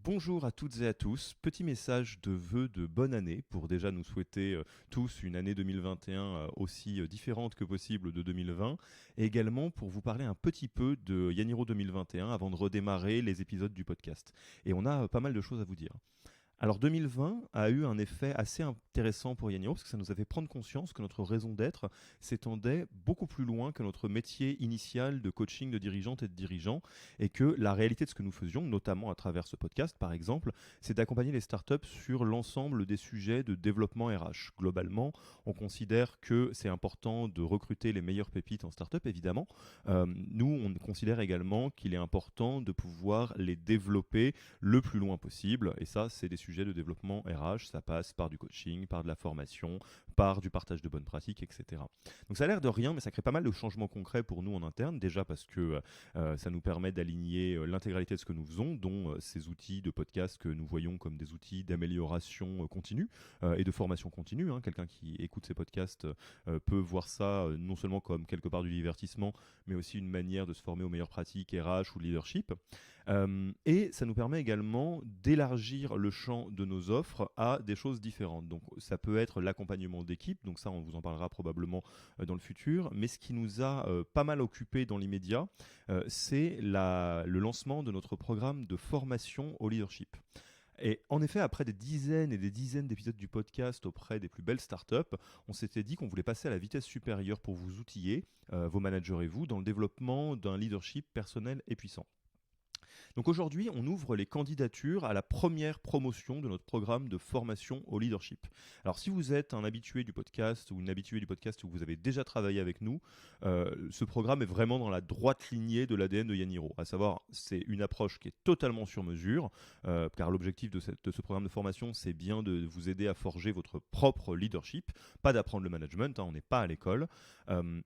Bonjour à toutes et à tous. Petit message de vœux de bonne année pour déjà nous souhaiter tous une année 2021 aussi différente que possible de 2020 et également pour vous parler un petit peu de Yaniro 2021 avant de redémarrer les épisodes du podcast. Et on a pas mal de choses à vous dire. Alors 2020 a eu un effet assez intéressant pour Yaniro parce que ça nous a fait prendre conscience que notre raison d'être s'étendait beaucoup plus loin que notre métier initial de coaching de dirigeantes et de dirigeants et que la réalité de ce que nous faisions, notamment à travers ce podcast par exemple, c'est d'accompagner les startups sur l'ensemble des sujets de développement RH. Globalement, on considère que c'est important de recruter les meilleures pépites en startup évidemment. Nous, on considère également qu'il est important de pouvoir les développer le plus loin possible et ça, c'est des sujets de développement RH, ça passe par du coaching, par de la formation, par du partage de bonnes pratiques, etc. Donc ça a l'air de rien, mais ça crée pas mal de changements concrets pour nous en interne, déjà parce que ça nous permet d'aligner l'intégralité de ce que nous faisons, dont ces outils de podcast que nous voyons comme des outils d'amélioration continue et de formation continue. Quelqu'un qui écoute ces podcasts peut voir ça non seulement comme quelque part du divertissement, mais aussi une manière de se former aux meilleures pratiques RH ou de leadership. Et ça nous permet également d'élargir le champ de nos offres à des choses différentes. Donc ça peut être l'accompagnement d'équipe, donc ça on vous en parlera probablement dans le futur, mais ce qui nous a pas mal occupé dans l'immédiat, c'est le lancement de notre programme de formation au leadership. Et en effet, après des dizaines et des dizaines d'épisodes du podcast auprès des plus belles startups, on s'était dit qu'on voulait passer à la vitesse supérieure pour vous outiller, vos managers et vous, dans le développement d'un leadership personnel et puissant. Donc aujourd'hui, on ouvre les candidatures à la première promotion de notre programme de formation au leadership. Alors si vous êtes un habitué du podcast ou une habituée du podcast ou que vous avez déjà travaillé avec nous, ce programme est vraiment dans la droite lignée de l'ADN de Yaniro. À savoir, c'est une approche qui est totalement sur mesure, car l'objectif de ce programme de formation, c'est bien de vous aider à forger votre propre leadership, pas d'apprendre le management, on n'est pas à l'école,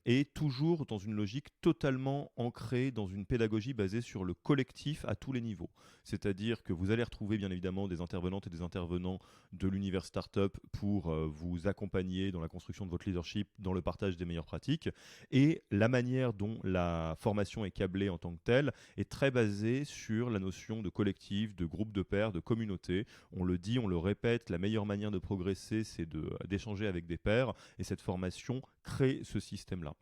et toujours dans une logique totalement ancrée dans une pédagogie basée sur le collectif à tous les niveaux. C'est-à-dire que vous allez retrouver bien évidemment des intervenantes et des intervenants de l'univers startup pour vous accompagner dans la construction de votre leadership, dans le partage des meilleures pratiques. Et la manière dont la formation est câblée en tant que telle est très basée sur la notion de collectif, de groupe de pairs, de communauté. On le dit, on le répète, la meilleure manière de progresser, c'est d'échanger avec des pairs. Et cette formation crée ce système-là.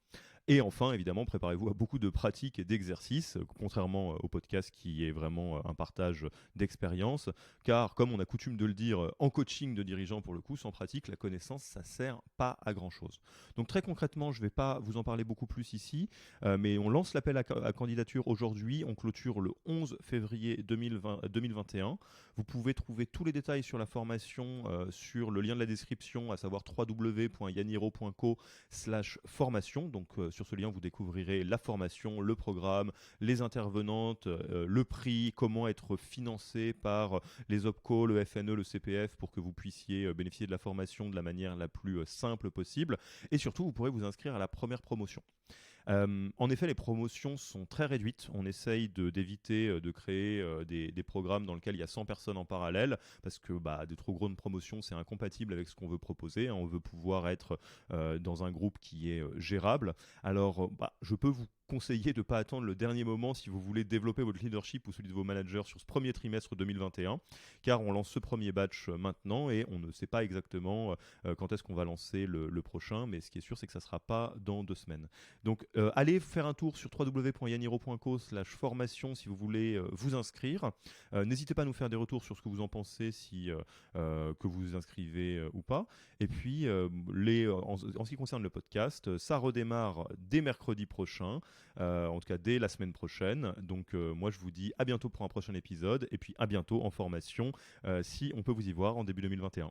Et enfin, évidemment, préparez-vous à beaucoup de pratiques et d'exercices, contrairement au podcast qui est vraiment un partage d'expérience, car comme on a coutume de le dire en coaching de dirigeants pour le coup, sans pratique, la connaissance, ça sert pas à grand-chose. Donc très concrètement, je ne vais pas vous en parler beaucoup plus ici, mais on lance l'appel à candidature aujourd'hui, on clôture le 11 février 2021. Vous pouvez trouver tous les détails sur la formation sur le lien de la description, à savoir www.yaniro.co/formation, donc sur ce lien, vous découvrirez la formation, le programme, les intervenantes, le prix, comment être financé par les OPCO, le FNE, le CPF pour que vous puissiez bénéficier de la formation de la manière la plus simple possible. Et surtout, vous pourrez vous inscrire à la première promotion. En effet, les promotions sont très réduites. On essaye d'éviter de créer des programmes dans lesquels il y a 100 personnes en parallèle parce que de trop grosses promotions, c'est incompatible avec ce qu'on veut proposer. On veut pouvoir être dans un groupe qui est gérable. Alors, je peux vous conseiller de ne pas attendre le dernier moment si vous voulez développer votre leadership ou celui de vos managers sur ce premier trimestre 2021, car on lance ce premier batch maintenant et on ne sait pas exactement quand est-ce qu'on va lancer le prochain, mais ce qui est sûr, c'est que ça ne sera pas dans 2 semaines. Donc, allez faire un tour sur www.yaniro.co/formation si vous voulez vous inscrire. N'hésitez pas à nous faire des retours sur ce que vous en pensez, que vous vous inscrivez ou pas. Et puis, en ce qui concerne le podcast, ça redémarre dès mercredi prochain. En tout cas dès la semaine prochaine. Donc moi je vous dis à bientôt pour un prochain épisode et puis à bientôt en formation si on peut vous y voir en début 2021.